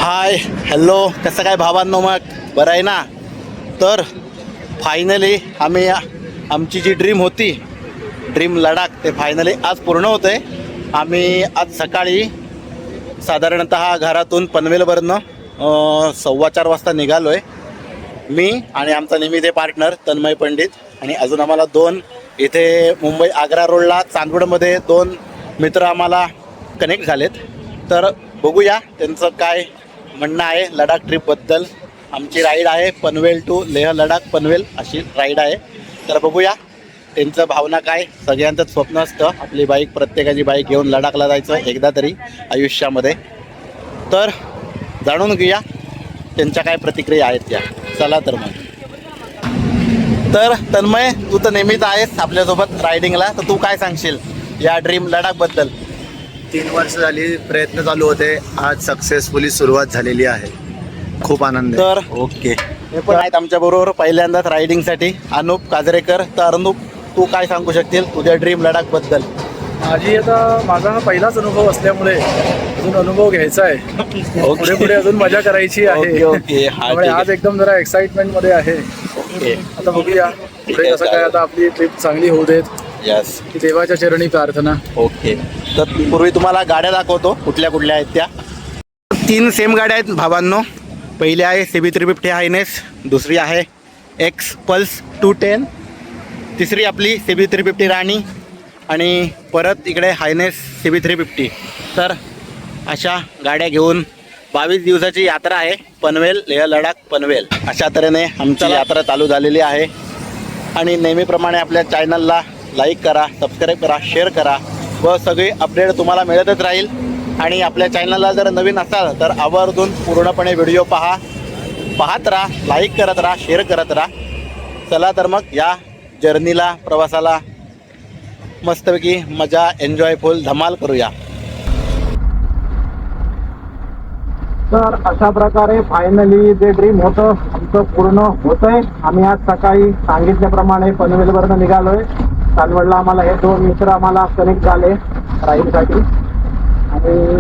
Hi hello, कसं काय भावांनो? मग बरं आहे ना? तर फायनली आमची जी ड्रीम होती, ड्रीम लडाख, ते फायनली आज पूर्ण होतं आहे. आम्ही आज सकाळी साधारणतः घरातून पनवेलवरनं 4:15 वाजता निघालो आहे. मी आणि आमचा नेहमीचे पार्टनर तन्मय पंडित, आणि अजून आम्हाला दोन इथे मुंबई आग्रा रोडला चांदवडमध्ये दोन मित्र आम्हाला कनेक्ट झालेत. तर बघूया त्यांचं काय म्हणणं आहे लडाख ट्रिपबद्दल. आमची राईड आहे पनवेल टू लेह लडाख पनवेल अशी राईड आहे. तर बघूया त्यांचं भावना काय. सगळ्यांचंच स्वप्न असतं आपली बाईक, प्रत्येकाची बाईक घेऊन लडाखला जायचं एकदा तरी आयुष्यामध्ये. तर जाणून घेऊया त्यांच्या काय प्रतिक्रिया आहेत त्या. चला तर मग. तर तन्मय, तू तर नेहमीच आहेस आपल्यासोबत रायडिंगला, तर तू काय सांगशील या ड्रीम लडाखबद्दल? 3 वर्ष झाली प्रयत्न चालू होते, आज सक्सेसफुली सुरुवात झालेली आहे. खूप आनंद आहे. तर ओके, हे पण आहेत आमच्याबरोबर पहिल्यांदाच रायडिंगसाठी अनूप काजरेकर. तर अनूप, तू काय सांगू शकतील तुझ्या ड्रीम लडाखबद्दल? माझा हा पहिलाच अनुभव असल्यामुळे अजून अनुभव घ्यायचा आहे. पुढे पुढे अजून मजा करायची आहे. ओके, त्यामुळे आज एकदम जरा एक्साइटमेंट मध्ये आहे. ओके, आता बघूया पुढे कसं काय. आता आपली ट्रिप चांगली होऊ देत यस. की देवाच्या चरणी प्रार्थना. ओके, तर पूर्वी तुम्हाला गाड्या दाखवतो कुठल्या कुठल्या आहेत त्या. 3 सेम गाड्या आहेत भावांनो. पहिली आहे CB350 हायनेस, दुसरी आहे एक्स पल्स 210, तिसरी आपली CB350 राणी, आणि परत इकडे हायनेस CB350. तर अशा गाड्या घेऊन 22 दिवसाची यात्रा आहे पनवेल लेह लडाख पनवेल. अशा तऱ्हेने आमची यात्रा चालू झालेली आहे. आणि नेहमीप्रमाणे आपल्या चॅनलला लाईक करा, सबस्क्राईब करा, शेअर करा, व सगळी अपडेट तुम्हाला मिळतच राहील. आणि आपल्या चॅनलला जर नवीन असाल तर आवर्जून पूर्णपणे व्हिडिओ पाहत राहा, लाईक करत राहा, शेअर करत राहा. चला तर मग या जर्नीला, प्रवासाला मस्तपैकी मजा, एन्जॉयफुल धमाल करूया. तर अशा प्रकारे फायनली जे ड्रीम होतं आमचं पूर्ण होतंय. आम्ही आज सकाळी सांगितल्याप्रमाणे पनवेलवरनं निघालोय. चांदवडला आम्हाला हे 2 मित्र आम्हाला कनेक्ट झाले राईडसाठी, आणि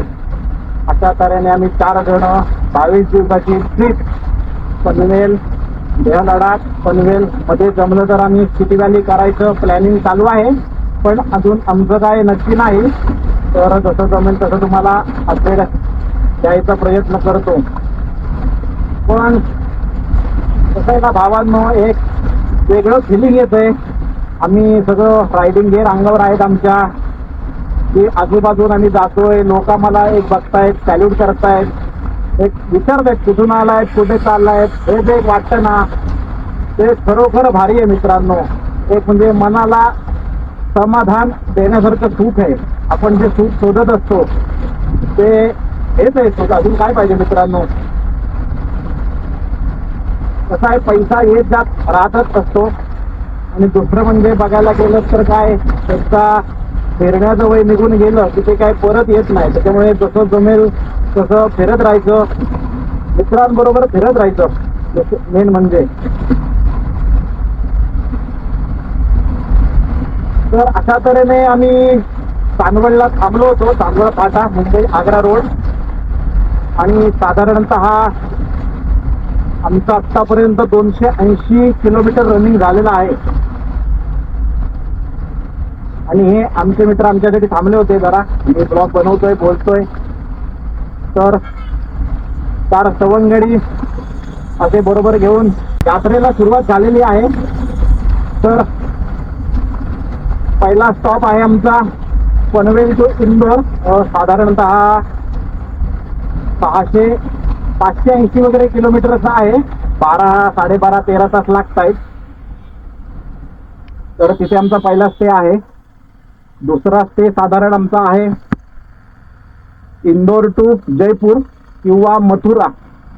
अशा तऱ्हेने आम्ही 4 जण 22 दिवसाची ट्रिप पनवेल लेह लडाख पनवेल मध्ये जमलं तर आम्ही सिटी व्हॅली करायचं प्लॅनिंग चालू आहे. पण अजून आमचं काय नक्की नाही. तर जसं जमेल तसं तुम्हाला अपडेट द्यायचा प्रयत्न करतो. पण कसं आहे ना भावांनो, एक वेगळं फिलिंग येतंय. आम्ही सगळं रायडिंग गेअर अंगावर आहेत आमच्या, की आजूबाजून आम्ही जातोय, लोक आम्हाला एक बघतायत, सॅल्यूट करतायत, एक विचारतायत कुठून आलायत, कुठे चाललायत. हे जे एक वाटतं ना, ते खरोखर भारी आहे मित्रांनो. एक म्हणजे मनाला समाधान देण्यासारखं सुख आहे. आपण जे सुख शोधत असतो ते हेच आहे सुख. अजून काय पाहिजे मित्रांनो? कसं आहे, पैसा येत जात राहतच असतो. आणि दुसरं म्हणजे बघायला गेलं तर काय, एकदा फिरण्याचं वय निघून गेलं की ते काय परत येत नाही. त्याच्यामुळे जसं जमेल तसं फिरत राहायचं, मित्रांबरोबर फिरत राहायचं मेन म्हणजे. तर अशा तऱ्हेने आम्ही चांदवडला थांबलो होतो, चांदवड फाटा मुंबई आग्रा रोड. आणि साधारणतः आमचं आत्तापर्यंत 280 किलोमीटर रनिंग झालेलं आहे. आणि हे आमचे मित्र आमच्यासाठी थांबले होते. जरा मी ब्लॉग बनवतोय, बोलतोय. तर 4 सवंगडी असे बरोबर घेऊन यात्रेला सुरुवात झालेली आहे. तर पहिला स्टॉप आहे आमचा पनवेल टू इंदोर. साधारणतः 580 वगैरे किलोमीटर असं आहे. 12, 12.5, 13 तास लागत आहेत. तर तिथे आमचा पहिला स्टे आहे. दुसरा स्टे साधारण आमचा आहे इंदोर टू जयपूर किंवा मथुरा.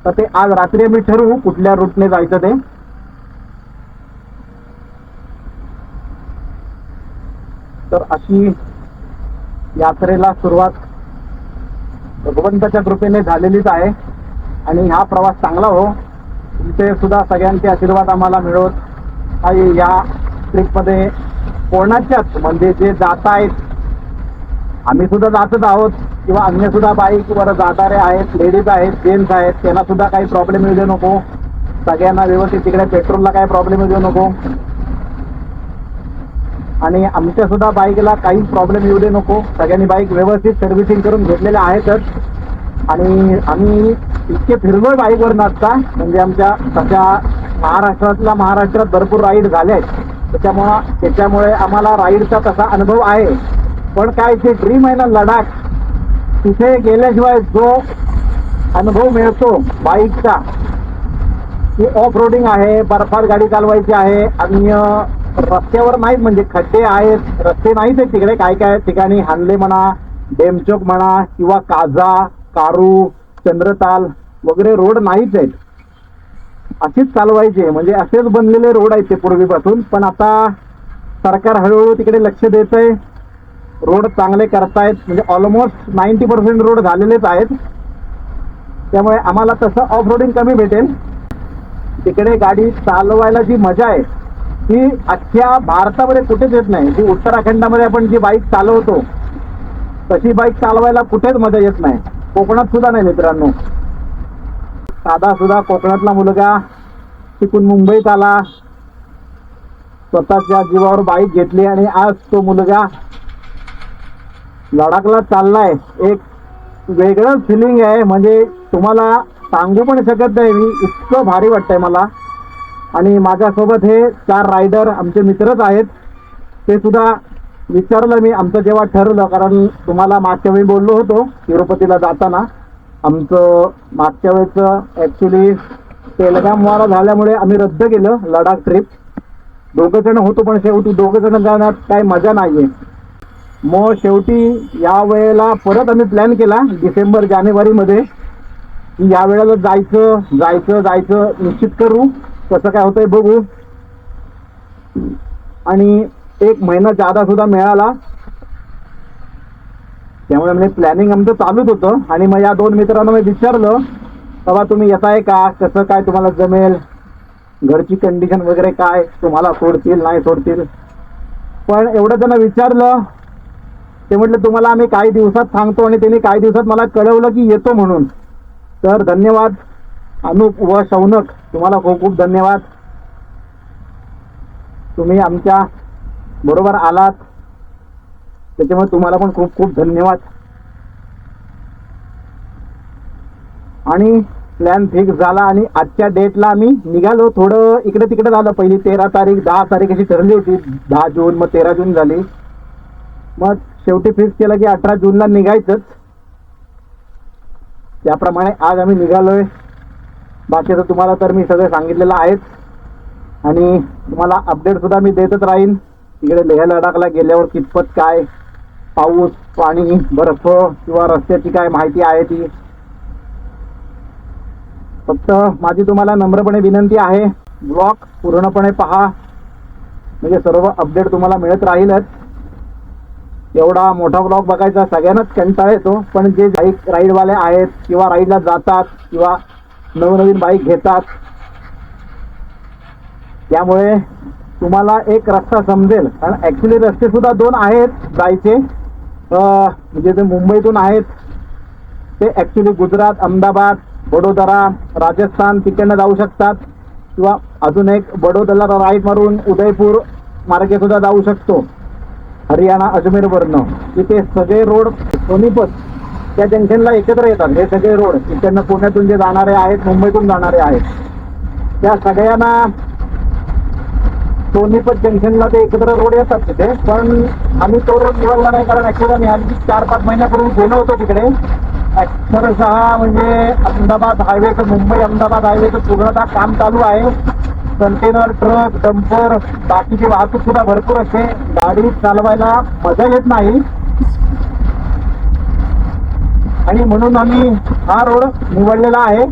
तर ते आज रात्री आम्ही ठरवू कुठल्या रूटने जायचं ते. तर अशी यात्रेला सुरुवात भगवंताच्या कृपेने झालेलीच आहे. आणि हा प्रवास चांगला हो. तुमचे सुद्धा सगळ्यांचे आशीर्वाद आम्हाला मिळवत आणि या ट्रिपमध्ये कोणाच्याच म्हणजे जे जात आहेत आम्ही सुद्धा जातच आहोत किंवा अन्य सुद्धा बाईकवर जाणारे आहेत, लेडीज आहेत, जेंट्स आहेत, त्यांना सुद्धा काही प्रॉब्लेम येऊ देऊ नको. सगळ्यांना व्यवस्थित तिकडे पेट्रोलला काही प्रॉब्लेम येऊ देऊ नको आणि आमच्या सुद्धा बाईकला काही प्रॉब्लेम येऊ दे नको. सगळ्यांनी बाईक व्यवस्थित सर्व्हिसिंग करून घेतलेल्या आहेतच. आणि आम्ही इतके फिरलोय बाईकवरनं आता, म्हणजे आमच्या सध्या महाराष्ट्रात भरपूर राईड झाले आहेत. त्याच्यामुळे आम्हाला राईडचा तसा अनुभव आहे. पण काय जे ड्रीम आहे ना लडाख, तिथे गेल्याशिवाय जो अनुभव मिळतो बाईकचा, की ऑफ रोडिंग आहे, बर्फात गाडी चालवायची आहे आणि रस्त्यावर नाहीत, म्हणजे खड्डे आहेत, रस्ते नाहीच आहेत तिकडे. काय काय ठिकाणी हानले म्हणा, डेमचोक म्हणा किंवा काजा, कारू, चंद्रताल वगैरे रोड नाहीच आहेत. अशीच चालवायचे, म्हणजे असेच बनलेले रोड आहेत ते पूर्वीपासून. पण आता सरकार हळूहळू तिकडे लक्ष देतंय, रोड चांगले करतायत, म्हणजे ऑलमोस्ट 90% रोड झालेलेच आहेत. त्यामुळे आम्हाला तसं ऑफ रोडिंग कमी भेटेल. तिकडे गाडी चालवायला जी मजा आहे ती अख्ख्या भारतामध्ये कुठेच येत नाही. जी उत्तराखंडामध्ये आपण जी बाईक चालवतो तशी बाईक चालवायला कुठेच मजा येत नाही, कोकणात सुद्धा नाही मित्रांनो. साधा सुद्धा कोकणातला मुलगा तिकून मुंबईत आला, स्वतःच्या जीवावर बाईक घेतली आणि आज तो मुलगा लडाखला चाललाय. एक वेगळं फिलिंग आहे, म्हणजे तुम्हाला सांगू पण शकत नाही मी, इतकं भारी वाटतंय मला. आणि माझ्यासोबत हे 4 रायडर आमचे मित्रच आहेत. ते सुद्धा विचारलं मी आमचं जेव्हा ठरलं, कारण तुम्हाला मागच्या वेळी बोललो होतो तिरुपतीला जाताना, आमचं मागच्या वेळेचं ॲक्च्युली पेलगामवाला झाल्यामुळे आम्ही रद्द केलं लडाख ट्रिप. 2 जण होतो पण शेवटी 2 जण जाण्यात काही मजा नाही आहे. मग शेवटी या वेळेला परत आम्ही प्लॅन केला डिसेंबर जानेवारीमध्ये, की या वेळेला जायचं निश्चित करू, कसं काय होतंय बघू. आणि 1 महिना जादा सुद्धा मिळाला, त्यामुळे म्हणजे प्लॅनिंग आमचं चालूच होतं. आणि मग या 2 मित्रांना मी विचारलं, बाबा तुम्ही येत आहे का, कसं काय तुम्हाला जमेल, घरची कंडिशन वगैरे काय, तुम्हाला सोडतील नाही सोडतील. पण एवढं त्यांना विचारलं, ते म्हटलं तुम्हाला आम्ही काही दिवसात सांगतो, आणि त्यांनी काही दिवसात मला कळवलं की येतो म्हणून. तर धन्यवाद अनुप व शौनक, तुम्हाला खूप खूप धन्यवाद. तुम्ही आमच्या बरोबर आलात, त्याच्यामुळे तुम्हाला पण खूप खूप धन्यवाद. आणि प्लॅन फिक्स झाला आणि आजच्या डेटला आम्ही निघालो. थोडं इकडे तिकडे झालं, पहिली 13 तारीख 10 तारीख अशी ठरली होती, 10 जून, मग 13 जून झाली. मग शेवटी फिक्स केलं की 18 जूनला निघायचंच. त्याप्रमाणे आज आम्ही निघालोय. बाकीचं तुम्हाला तर मी सगळं सांगितलेलं आहेच, आणि तुम्हाला अपडेट सुद्धा मी देतच राहीन. तिकडे लेह लडाखला गेल्यावर कितपत काय पाऊस, पाणी, बर्फ किंवा रस्त्याची काय माहिती आहे ती. फक्त माझी तुम्हाला नम्रपणे विनंती आहे, ब्लॉग पूर्णपणे पहा, म्हणजे सर्व अपडेट तुम्हाला मिळत राहीलच. एवढा मोठा ब्लॉग बघायचा सगळ्यांनाच कंटाळा येतो, पण जे बाईक राईडवाले आहेत किंवा राईडला जातात किंवा नवनवीन बाईक घेतात, त्यामुळे तुम्हाला एक रस्ता समजेल. कारण ॲक्च्युली रस्ते सुद्धा 2 आहेत जायचे, म्हणजे जे मुंबईतून आहेत ते ॲक्च्युली गुजरात, अहमदाबाद, वडोदरा, राजस्थान तिकडनं जाऊ शकतात, किंवा अजून एक बडोदराला राईट मारून उदयपूर मार्गे सुद्धा जाऊ शकतो, हरियाणा अजमेरवरनं. तिथे सगळे रोड सोनीपत त्या जंक्शनला एकत्र येतात. हे सगळे रोड इकडनं पुण्यातून जे जाणारे आहेत, मुंबईतून जाणारे आहेत, त्या सगळ्यांना सोनीपत जंक्शनला ते एकत्र रोड येतात तिथे. पण आम्ही तो रोड निवडला नाही, कारण ॲक्च्युली आम्ही आधी 4-5 महिन्यापूर्वी गेलो होतो तिकडे. अक्षरशः म्हणजे अहमदाबाद हायवेचं, मुंबई अहमदाबाद हायवेचं पूर्णतः काम चालू आहे. कंटेनर, ट्रक, डंपर, बाकीची वाहतूक सुद्धा भरपूर असते. गाडी चालवायला मजा येत नाही, आणि म्हणून आम्ही हा रोड निवडलेला आहे.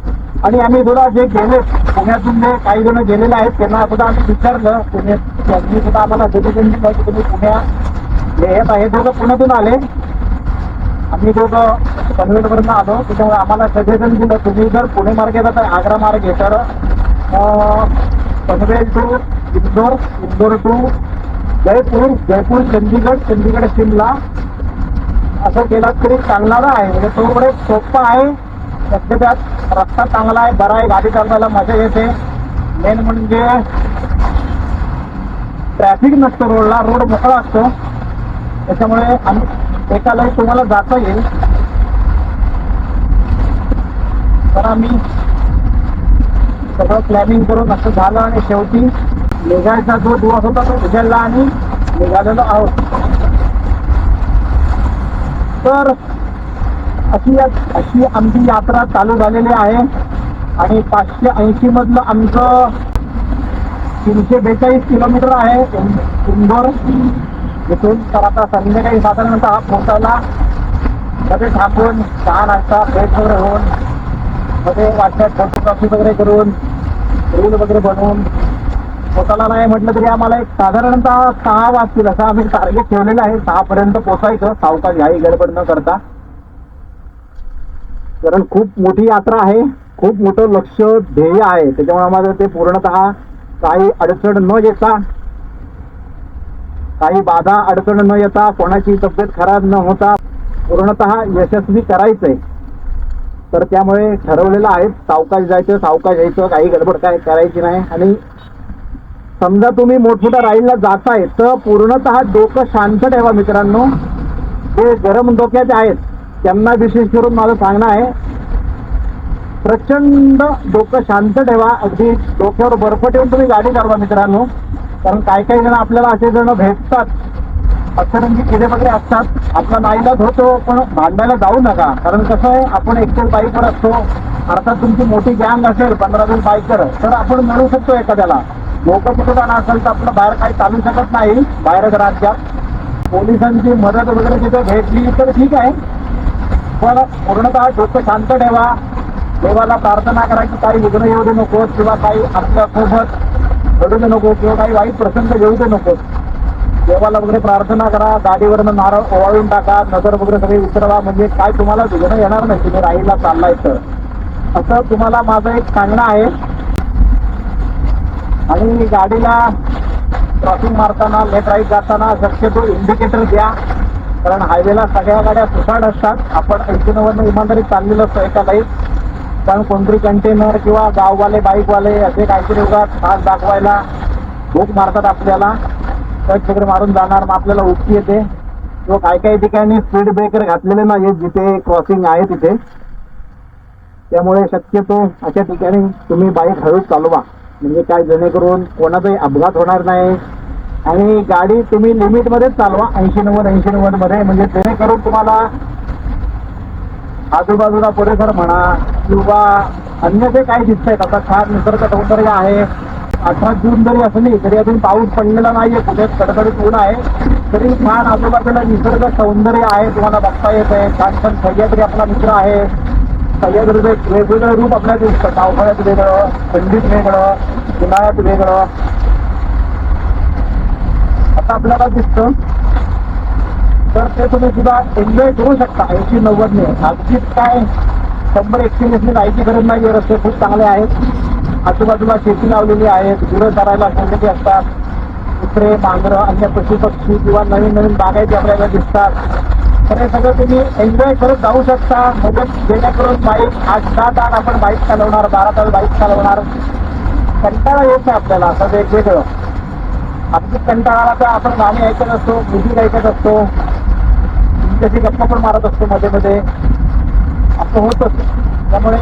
आणि आम्ही सुद्धा जे गेले पुण्यातून, जे काही जण गेलेले आहेत त्यांना सुद्धा आम्ही विचारलं, त्यांनी सुद्धा आम्हाला सजेशन दिलं की तुम्ही पुण्यात येत आहे. दोघं पुण्यातून आले, आम्ही दोघं पनवेलवरनं आलो. त्याच्यामुळे आम्हाला सजेशन दिलं, तुम्ही जर पुणे मार्गे जाता, आग्रा मार्गे, तर पनवेल टू इंदोर, इंदोर टू जयपूर, जयपूर चंदीगड, चंदीगड शिमला, असं केलं तरी चालणार आहे. म्हणजे तो बरे सोपा आहे. त्यात रस्ता चांगला आहे, बरा आहे, गाडी चालवायला मजा येते. मेन म्हणजे ट्रॅफिक नसतो रोडला, रोड मोकळा असतो. त्याच्यामुळे एकालाही तुम्हाला जाता येईल. तर आम्ही सगळं प्लॅनिंग करून असं झालं आणि शेवटी निघायचा जो दिवस होता तो उजाडला आणि निघालेलो आहोत. तर अशी आमची यात्रा चालू झालेली आहे आणि 580 मधलं आमचं 342 किलोमीटर आहे इंदोर इथून. तर आता संध्याकाळी साधारणतः हा पोहोचायला मध्ये थांबून चहा नाश्ता फ्रेश वगैरे होऊन मध्ये वाटण्यात फोटोग्राफी वगैरे करून रील वगैरे बनवून पोहोचायला नाही म्हटलं तरी आम्हाला एक साधारणतः 6 वाजतील असं आम्ही टार्गेट ठेवलेलं आहे. 6 पर्यंत पोहोचायचं सावकाश घाई गडबड न करता. कारण खूप मोठी यात्रा आहे, खूप मोठं लक्ष ध्येय आहे. त्याच्यामुळे आम्हाला ते पूर्णतः काही अडचण न येता, काही बाधा अडचण न येता, कोणाची तब्येत खराब न होता पूर्णतः यशस्वी करायचंय. तर त्यामुळे ठरवलेलं आहे सावकाश जायचं, सावकाश यायचं, काही गडबड काय करायची नाही. आणि समजा तुम्ही मोठमोठ्या राईडला जाताय तर पूर्णतः डोकं शांत ठेवा मित्रांनो. जे गरम डोक्याचे आहेत त्यांना विशेष करून माझं सांगणं आहे, प्रचंड डोकं शांत ठेवा. अगदी डोक्यावर बर्फ ठेवून तुम्ही गाडी चालवा मित्रांनो. कारण काही जण आपल्याला असे जण भेटतात, अक्षरंगी किडे वगैरे असतात. आपला नाईलाज होतो, पण भांडायला जाऊ नका. कारण कसं आहे, आपण एकटेच बाईकवर असतो. अर्थात तुमची मोठी गँग असेल 15-20 बाईकर तर आपण मिळू शकतो एखाद्याला. लोक कुठं नसेल तर आपलं बाहेर काही चालू शकत नाही बाहेरच राज्यात. पोलिसांची मदत वगैरे तिथे भेटली तर ठीक आहे, पण पूर्णतः डोकं शांत ठेवा. देवाला प्रार्थना करा की काही विघ्न येऊ दे नकोस, किंवा काही आपल्यासोबत घडू दे नको, किंवा काही वाईट प्रसंग येऊ दे नकोस. देवाला वगैरे प्रार्थना करा. गाडीवरनं नारळ ओवाळून टाका, नजर वगैरे सगळे विसरवा. म्हणजे काय तुम्हाला विघ्न येणार नाही तुम्ही राईडला चाललाय तर. असं तुम्हाला माझं एक सांगणं आहे. आणि गाडीला क्रॉसिंग मारताना, लेफ्ट राईट जाताना शक्यतो इंडिकेटर द्या. कारण हायवेला सगळ्या गाड्या सुसाट असतात. आपण 80-90 इमानदारी चाललेलं असतं एका लाईट. पण कोणतरी कंटेनर किंवा गाववाले बाईकवाले असे काहीतरी उगाच तास दाखवायला भूक मारतात आपल्याला. टच वगैरे मारून जाणार, मग आपल्याला उठती येते. किंवा काही ठिकाणी स्पीड ब्रेकर घातलेले नाही जिथे क्रॉसिंग आहे तिथे. त्यामुळे शक्यतो अशा ठिकाणी तुम्ही बाईक हळूच चालवा. म्हणजे काय, जेणेकरून कोणाचाही अपघात होणार नाही. आणि गाडी तुम्ही लिमिटमध्येच चालवा, 80-90 मध्ये. म्हणजे जेणेकरून तुम्हाला आजूबाजूला परिसर म्हणा किंवा अन्य जे काही दिसतंय, आता छान निसर्ग सौंदर्य आहे. 18 जून जरी असली तरी अजून पाऊस पडलेला नाहीये, कुठे कडकडीत ऊन आहे, तरी छान आजूबाजूला निसर्ग सौंदर्य आहे, तुम्हाला बघता येत आहे. छान छान सह्याद्री आपला मित्र आहे. सह्याद्रीचं एक वेगवेगळं रूप आपल्याला दिसतं. पावसाळ्यात वेगळं, थंडीत वेगळं, उन्हाळ्यात वेगळं आता आपल्याला दिसतं. तर ते तुम्ही सुद्धा एन्जॉय करू शकता 80-90 ने. अगदीच काय 100-120 जायची गरज नाही. रस्ते खूप चांगले आहेत. आजूबाजूला शेती लावलेली आहेत, गुरं चरायला सोडलेली असतात. कुत्रे, मांजरं, अन्य पशुपक्षी किंवा नवीन बागायती आपल्याला दिसतात. तर हे सगळं तुम्ही एन्जॉय करत जाऊ शकता. म्हणजे जेणेकरून बाईक 8-10 तास आपण बाईक चालवणार, 12 तास बाईक चालवणार, कंटाळा येत नाही आपल्याला. असं वेगवेगळं अगदी कंटाळाला तर आपण गाणी ऐकत असतो, म्युझिक ऐकत असतो, तुमच्याशी गप्पा पण मारत असतो मध्ये मध्ये, असं होत असतं. त्यामुळे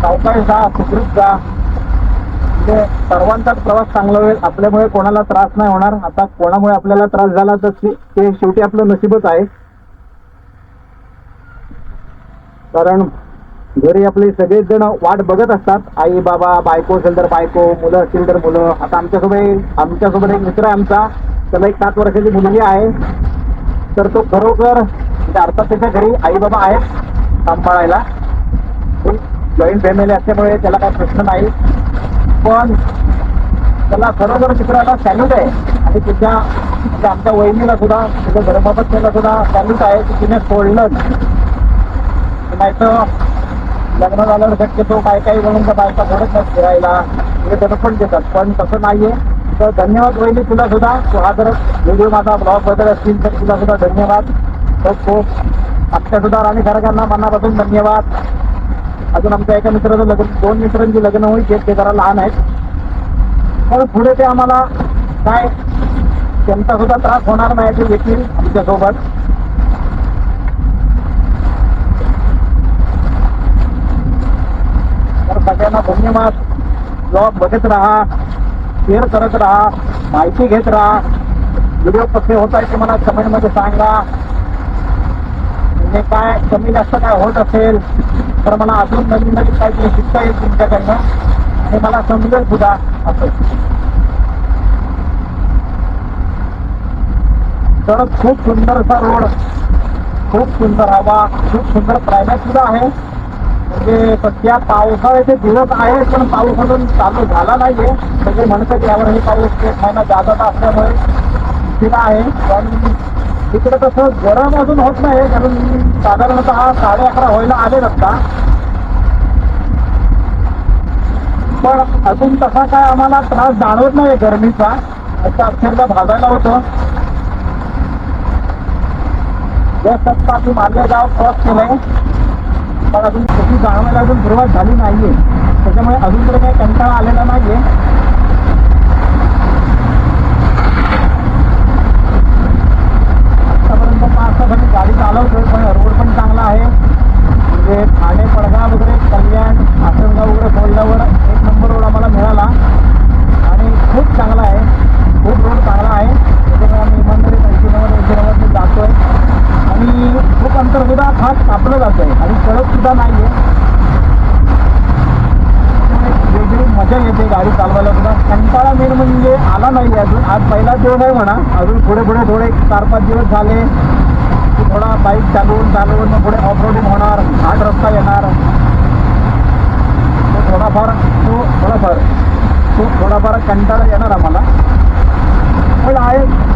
सावकाश जा, सुखरूप जा. म्हणजे सर्वांचाच प्रवास चांगला होईल. आपल्यामुळे कोणाला त्रास नाही होणार. आता कोणामुळे आपल्याला त्रास झाला तर ते शेवटी आपलं नशीबच आहे. कारण घरी आपले सगळेच जण वाट बघत असतात. आई बाबा, बायको असेल तर बायको, मुलं असतील तर मुलं. आता आमच्यासोबत एक मित्र आहे आमचा, त्याला एक 7 वर्षाची मुलगी आहे. तर तो खरोखर म्हणजे अर्थात त्याच्या घरी आई बाबा आहेत सांभाळायला. जॉईंट फॅमिली असल्यामुळे त्याला काही प्रश्न नाही. पण त्याला खरोखर मित्राला सॅल्यूट आहे. आणि तिच्या आमच्या वहिनीला सुद्धा, तिच्या घरबाबत सुद्धा सॅल्यूट आहे की तिने सोडलं. नाही तर लग्न झाल्यावर शक्यतो काही म्हणून त्या बायका थोडंच फिरायला म्हणजे त्याचं पण देतात. पण तसं नाहीये. तर धन्यवाद वहिनी तुला सुद्धा. तू हा जर व्हिडिओ माझा ब्लॉग बदल असतील तर तुला सुद्धा धन्यवाद. खूप खूप आमच्या सुद्धा राणी खरगांना मनापासून धन्यवाद. अजून आमच्या एका मित्राचं लग्न, 2 मित्रांची लग्न होईल, ते जरा लहान आहेत, पण पुढे ते आम्हाला काय त्यांचा सुद्धा त्रास होणार नाही ते देखील आमच्यासोबत. तर सगळ्यांना धन्यवाद. ब्लॉग बघत राहा, शेअर करत राहा, माहिती घेत राहा. व्हिडिओ कसे होत आहे ते मला कमेंटमध्ये सांगा. म्हणजे काय कमी जास्त काय होत असेल तर मला अजून नवीन नवीन काहीतरी शिकता येईल तुमच्याकडनं आणि मला समजेल सुद्धा. असं तर खूप सुंदरसा रोड, खूप सुंदर हवा, खूप सुंदर क्लायमेट सुद्धा आहे. म्हणजे सध्या पावसाळ्याचे दिवस आहे पण पाऊस अजून चालू झाला नाहीये. सगळे म्हणतात यावरही पाऊस 1 महिना जादा असल्यामुळे तिला आहे. पण तिकडे तसं गरम अजून होत नाही, कारण साधारणतः 11:30 व्हायला आले रस्ता. पण अजून तसा काय आम्हाला त्रास जाणवत नाही गरमीचा. असं अक्षरशः भाजायला होतं. जस्ट आत्ता आम्ही मालेगाव क्रॉस केलंय, पण अजून तशी जाणवायला अजून सुरुवात झाली नाहीये. त्याच्यामुळे अजून तरी काही कंटाळा आलेला नाहीये. आतापर्यंत 5 तासांनी गाडी चालवतोय, पण रोड पण चांगला आहे. म्हणजे ठाणे, पडगाव वगैरे, कल्याण, आसनगाव वगैरे सोडल्यावर 1 नंबर रोड आम्हाला मिळाला आणि खूप चांगला आहे. खूप रोड चांगला आहे. त्याच्यामुळे आम्ही इमानदारी 80-90 जातोय आणि खूप अंतर सुद्धा खास कापलं जात आहे आणि कडक सुद्धा नाहीये. वेगळी मजा येते गाडी चालवायला सुद्धा. कंटाळा मेन म्हणजे आला नाही अजून. आज पहिला दिवस आहे म्हणा. अजून पुढे पुढे थोडे 4-5 दिवस झाले की थोडा बाईक चालवून मग पुढे ऑफ रोडिंग होणार, घाट रस्ता येणार. थोडाफार कंटाळा येणार आम्हाला. पण आहे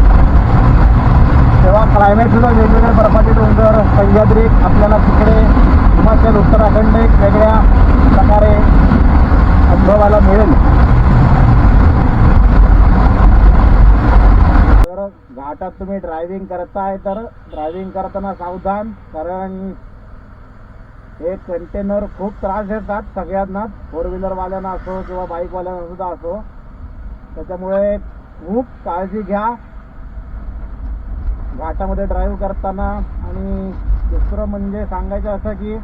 तेव्हा क्लायमेट सुद्धा वेगवेगळे, बर्फाचे डोंगर, सह्याद्री आपल्याला तिकडे हिमाचल, उत्तराखंड एक वेगळ्या प्रकारे अनुभवायला मिळेल. तर घाटात तुम्ही ड्रायव्हिंग करताय तर ड्रायव्हिंग करताना सावधान, कारण हे कंटेनर खूप त्रास देतात सगळ्यांनाच, 4 व्हीलरवाल्यांना असो किंवा बाईकवाल्यांना सुद्धा असो. त्याच्यामुळे खूप काळजी घ्या घाटामध्ये ड्राईव्ह करताना. आणि दुसरं म्हणजे सांगायचं असं की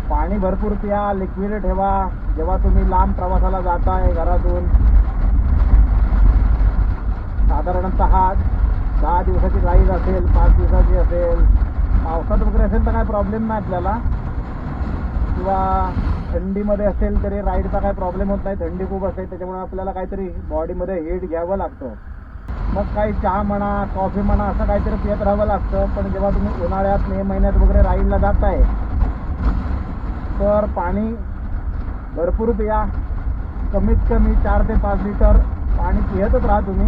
पाणी भरपूर प्या, लिक्विड ठेवा जेव्हा तुम्ही लांब प्रवासाला जाताय घरातून. साधारणतः 10 दिवसाची राईड असेल, 5 दिवसाची असेल, पावसात वगैरे असेल तर काय प्रॉब्लेम नाही आपल्याला, किंवा थंडीमध्ये असेल तरी राईडचा काय प्रॉब्लेम होत नाही. थंडी खूप असेल त्याच्यामुळे आपल्याला काहीतरी बॉडीमध्ये हीट घ्यावं लागतं. मग काही चहा म्हणा, कॉफी म्हणा, असं काहीतरी पित राहावं लागतं. पण जेव्हा तुम्ही उन्हाळ्यात, मे महिन्यात वगैरे राईडला जाताय तर पाणी भरपूर प्या. कमीत कमी 4 ते 5 लिटर पाणी पितच राहा तुम्ही.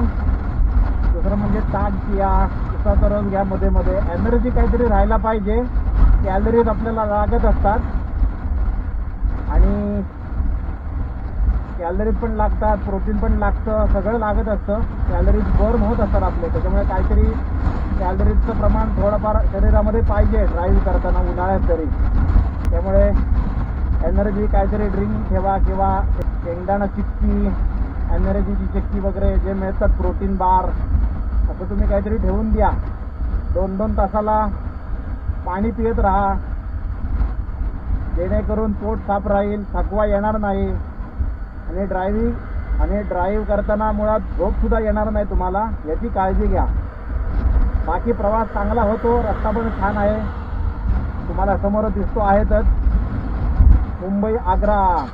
दुसरं म्हणजे ताक पिया, उसाचा रस घ्या मध्ये मध्ये. एनर्जी काहीतरी राहायला पाहिजे. कॅलरीज आपल्याला लागत असतात आणि कॅलरीज पण लागतात, प्रोटीन पण लागतं, सगळं लागत असतं. कॅलरीज बर्न होत असतात आपले. त्याच्यामुळे काहीतरी कॅलरीजचं प्रमाण थोडंफार शरीरामध्ये पाहिजे ड्राईव्ह करताना, उन्हाळ्यात तरी. त्यामुळे एनर्जी काहीतरी ड्रिंक ठेवा किंवा शेंगदाणा चिक्की, एनर्जीची चिक्की वगैरे जे मिळतात, प्रोटीन बार, असं तुम्ही काहीतरी ठेवून द्या. 2-2 तासाला पाणी पित राहा, जेणेकरून पोट साफ राहील, थकवा येणार नाही. आणि ड्राईव्ह करताना मुळात झोपसुद्धा येणार नाही तुम्हाला, याची काळजी घ्या. बाकी प्रवास चांगला होतो, रस्ता पण छान आहे, तुम्हाला समोर दिसतो आहेतच. मुंबई आग्रा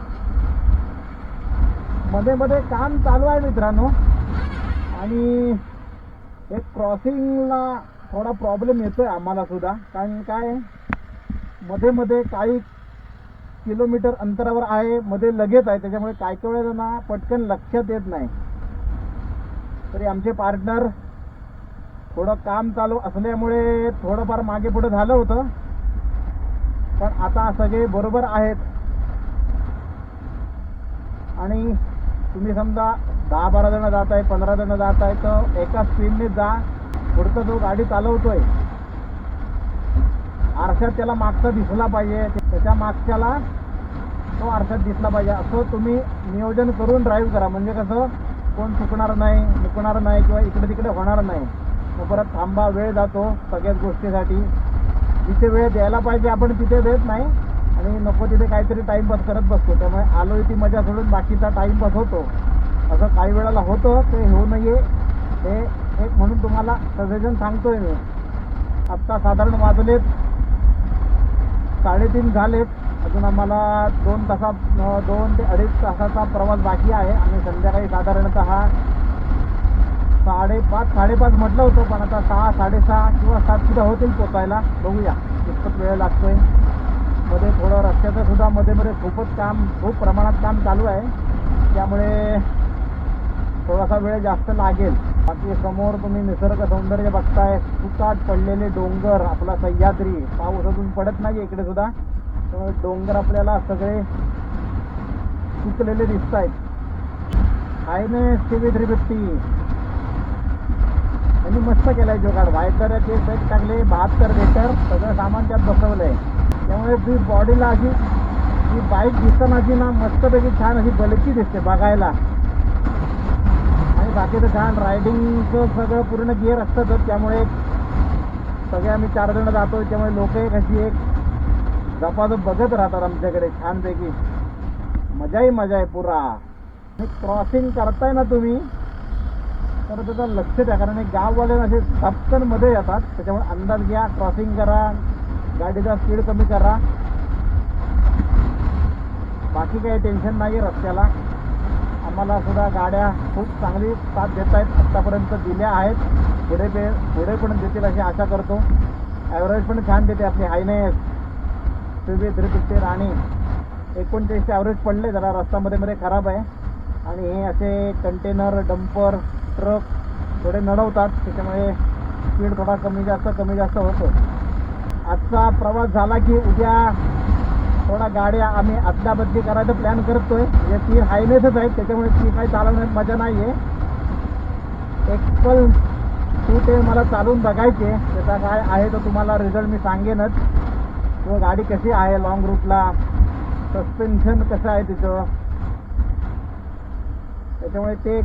मध्ये मध्ये काम चालू आहे मित्रांनो. आणि एक क्रॉसिंगला थोडा प्रॉब्लेम येतोय आम्हाला सुद्धा, कारण काय मध्ये मध्ये काही किलोमीटर अंतरावर आहे, मध्ये लगेच आहे. त्याच्यामुळे काय काय वेळेला पटकन लक्षात येत नाही. तरी आमचे पार्टनर थोडं काम चालू असल्यामुळे थोडंफार मागे पुढे झालं होतं, पण आता सगळे बरोबर आहेत. आणि तुम्ही समजा 10-12 जण जात आहे, 15 जण जात आहे, तर एका स्पीडने जा. पुढचा जो गाडी चालवतोय आरशात त्याला मागचा दिसला पाहिजे, त्याच्या मागच्याला तो आरशात दिसला पाहिजे, असं तुम्ही नियोजन करून ड्राईव्ह करा. म्हणजे कसं कोण चुकणार नाही, मुकणार नाही किंवा इकडे तिकडे होणार नाही. मग परत थांबा, वेळ जातो सगळ्याच गोष्टीसाठी. जिथे वेळ द्यायला पाहिजे आपण तिथे देत नाही आणि नको तिथे काहीतरी टाईमपास करत बसतो. त्यामुळे आलोय ती मजा सोडून बाकीचा टाईमपास होतो. असं काही वेळेला होतं, ते होऊ नये हे एक म्हणून तुम्हाला सजेशन सांगतोय मी. आत्ता साधारण वाजलेत 3:30 झालेत. अजून आम्हाला 2 ते 2.5 तासाचा प्रवास बाकी आहे. आणि संध्याकाळी साधारणतः 5:30 म्हटलं होतं, पण आता 6, 6:30 किंवा 7 सुद्धा होतील पोचायला. बघूया कितपत वेळ लागतोय. मध्ये थोडं रस्त्याचं सुद्धा मध्ये खूप प्रमाणात काम चालू आहे, त्यामुळे थोडासा वेळ जास्त लागेल. बाकी समोर तुम्ही निसर्ग सौंदर्य बघताय, सुकाट पडलेले डोंगर, आपला सह्याद्री. पाऊस अजून पडत नाही इकडे सुद्धा, त्यामुळे डोंगर आपल्याला सगळे सुकलेले दिसत आहेत. हायनेस CV350 त्यांनी मस्त केलाय जोगाड. व्हायटरचे सेट टाकले, 72 लिटर सगळं सामान त्यात बसवलंय. त्यामुळे ती बॉडीला अशी ही बाईक दिसताना ना मस्तपैकी छान अशी बलकी दिसते बघायला. आणि बाकीचं छान रायडिंगचं सगळं पूर्ण गिअर असतातच, त्यामुळे सगळे आम्ही 4 जण जातो, त्यामुळे लोक कशी एक झपाझप बघत राहतात आमच्याकडे छानपैकी. मजा आहे पुरा. आणि क्रॉसिंग करताय ना तुम्ही तर त्याचं लक्ष द्या, कारण गाववाले असे झपकन मध्ये येतात, त्याच्यामुळे अंदाज घ्या, क्रॉसिंग करा, गाडीचा स्पीड कमी करा. बाकी काही टेन्शन नाही रस्त्याला. आम्हाला सुद्धा गाड्या खूप चांगली साथ देत आहेत, आत्तापर्यंत दिल्या आहेत, पुढे पण देतील अशी आशा करतो. ॲव्हरेज पण छान देते आपली हायनेस CV350 राणी. 39 ॲव्हरेज पडले, जरा रस्ता मध्ये खराब आहे. आणि हे असे कंटेनर, डंपर, ट्रक थोडे नडवतात, त्याच्यामुळे स्पीड थोडा कमी जास्त होतो. आजचा प्रवास झाला की उद्या थोडा गाड्या आम्ही अदलाबदली करायचा प्लॅन करतोय. म्हणजे ती हायनेसच आहेत, त्याच्यामुळे ती काही चालवण्यात मजा नाही आहे. एक्सपल 210 मला चालवून बघायचे, त्याचा काय आहे तर तुम्हाला रिझल्ट मी सांगेनच. किंवा गाडी कशी आहे लॉंग रूटला, सस्पेन्शन कसं आहे तिचं, त्याच्यामुळे ते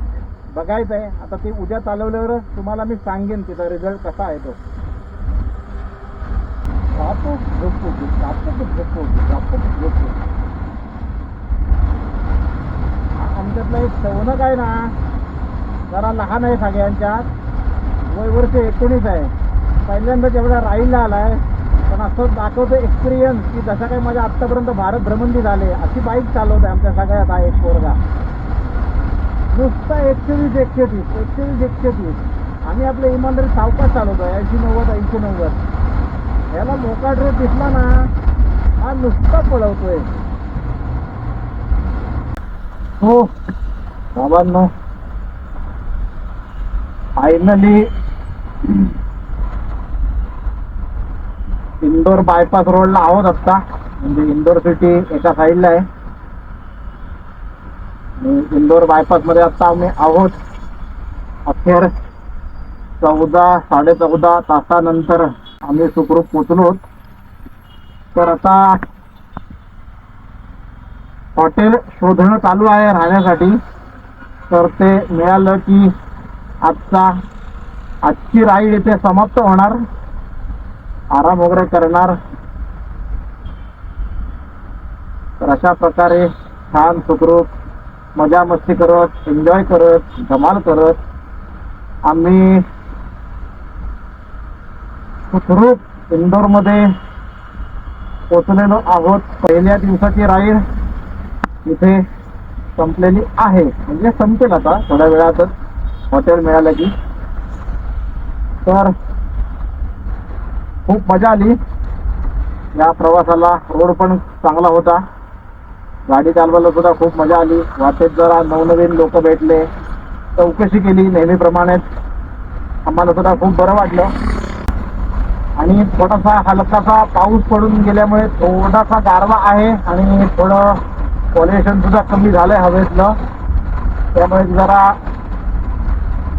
बघायचं आहे. आता ते उद्या चालवल्यावर तुम्हाला मी सांगेन तिचा रिझल्ट कसा आहे तो. आमच्यातलं एक सवनक आहे ना, जरा लहान आहे सगळ्यांच्यात, वय वर्ष 19 आहे. पहिल्यांदा जेवढा राईडला आलाय, पण असं दाखवतो एक्सपिरियन्स की जसं काही माझ्या आत्तापर्यंत भारत भ्रमंती झाले अशी बाईक चालवत आहे आमच्या सगळ्यात आहे एक पोरगा. नुसता 130. आम्ही आपल्या इमानदारी सावकाश चालवतोय 80-90. याला मोकाट रोड दिसला ना, हा नुसता पळवतोय. हो बाबांनो, फायनली इंदोर बायपास रोडला आहोत आत्ता. म्हणजे इंदोर सिटी एका साईडला आहे, इंदोर बायपास मध्ये आता आम्ही आहोत. अखेर 14-14.5 तासानंतर आम्ही सुखरूप पोचलो. तर आता हॉटेल शोधणं चालू आहे राहण्यासाठी. तर ते मिळालं की आजची राईड इथे समाप्त होणार, आराम वगैरे करणार. तर अशा प्रकारे छान सुखरूप मजा मस्ती करत, एन्जॉय करत, धमाल करत आम्ही सुखरूप इंदोरमध्ये पोचलेलो आहोत. पहिल्या दिवसाची राईड इथे संपलेली आहे, म्हणजे संपेल आता थोड्या वेळातच हॉटेल मिळालं की. तर खूप मजा आली या प्रवासाला. रोड पण चांगला होता, गाडी चालवायला सुद्धा खूप मजा आली. वाटेत जरा नवनवीन लोक भेटले, चौकशी केली नेहमीप्रमाणेच. आम्हाला सुद्धा खूप बरं वाटलं. आणि थोडासा हलकासा पाऊस पडून गेल्यामुळे थोडासा गारवा आहे आणि थोडं पॉल्युशन सुद्धा कमी झालंय हवेतलं. त्यामुळे जरा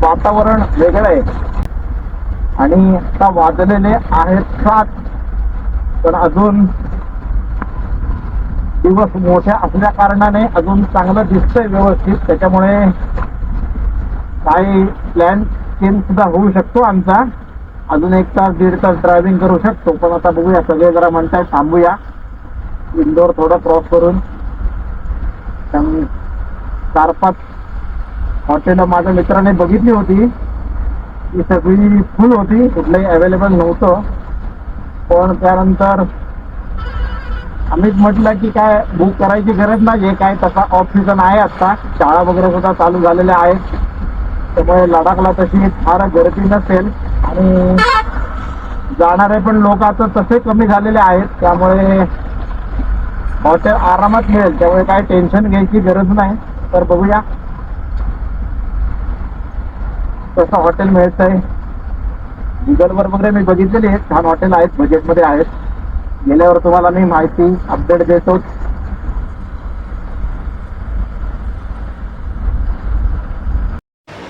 वातावरण वेगळं आहे. आणि आता वाजलेले आहेत 7, पण अजून दिवस मोठ्या असल्या कारणाने अजून चांगलं दिसतंय व्यवस्थित. त्याच्यामुळे काही प्लॅन चेंज सुद्धा होऊ शकतो आमचा. अजून 1 तास 1.5 तास ड्रायव्हिंग करू शकतो. पण आता बघूया, सगळे जरा म्हणतायत थांबूया इंदोर थोडं क्रॉस करून. 4-5 हॉटेल माझ्या मित्राने बघितली होती, ती सगळी फुल होती, कुठलंही अवेलेबल नव्हतं. पण त्यानंतर आम्हीच म्हटलं की काय बुक करायची गरज नाही आहे, काय तसा ऑफ सीझन आहे आता, शाळा वगैरे सुद्धा चालू झालेल्या आहेत. त्यामुळे लडाखला तशी फार गर्दी नसेल आणि जाणारे पण लोक आता तसे कमी झालेले आहेत. त्यामुळे हॉटेल आरामात मिळेल, त्यामुळे काय टेन्शन घ्यायची गरज नाही. तर बघूया कसं हॉटेल मिळतंय. गुगलवर वगैरे मी बघितलेली आहेत, छान हॉटेल आहेत, बजेटमध्ये आहेत. गेल्यावर तुम्हाला मी माहिती अपडेट देतो.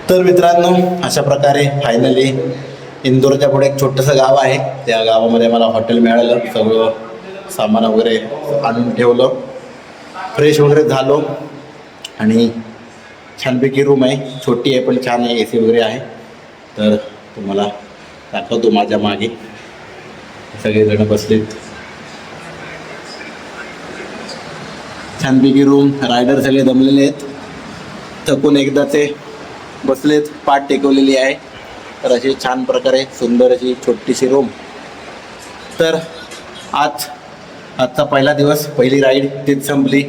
तर मित्रांनो, अशा प्रकारे फायनली इंदोरच्या पुढे एक छोटंसं गाव आहे, त्या गावामध्ये मला हॉटेल मिळालं. सगळं सामान वगैरे आणून ठेवलं, फ्रेश वगैरे झालो आणि छानपैकी रूम आहे, छोटी आहे पण छान आहे, AC वगैरे आहे. तर तुम्हाला दाखवतो, माझ्या मागे सगळेजण बसलेत. छानपैकी रूम, रायडर सगळे दमलेले आहेत, थकून एकदा ते बसलेत, पाठ टेकवलेली आहे. तर अशी छान प्रकारे सुंदर अशी छोटीशी रूम. तर आजचा पहिला दिवस, पहिली राईड तीच संपली.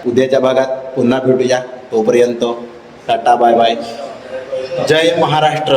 उद्याच्या भागात पुन्हा भेटूया. तोपर्यंत टाटा, बाय बाय, जय महाराष्ट्र.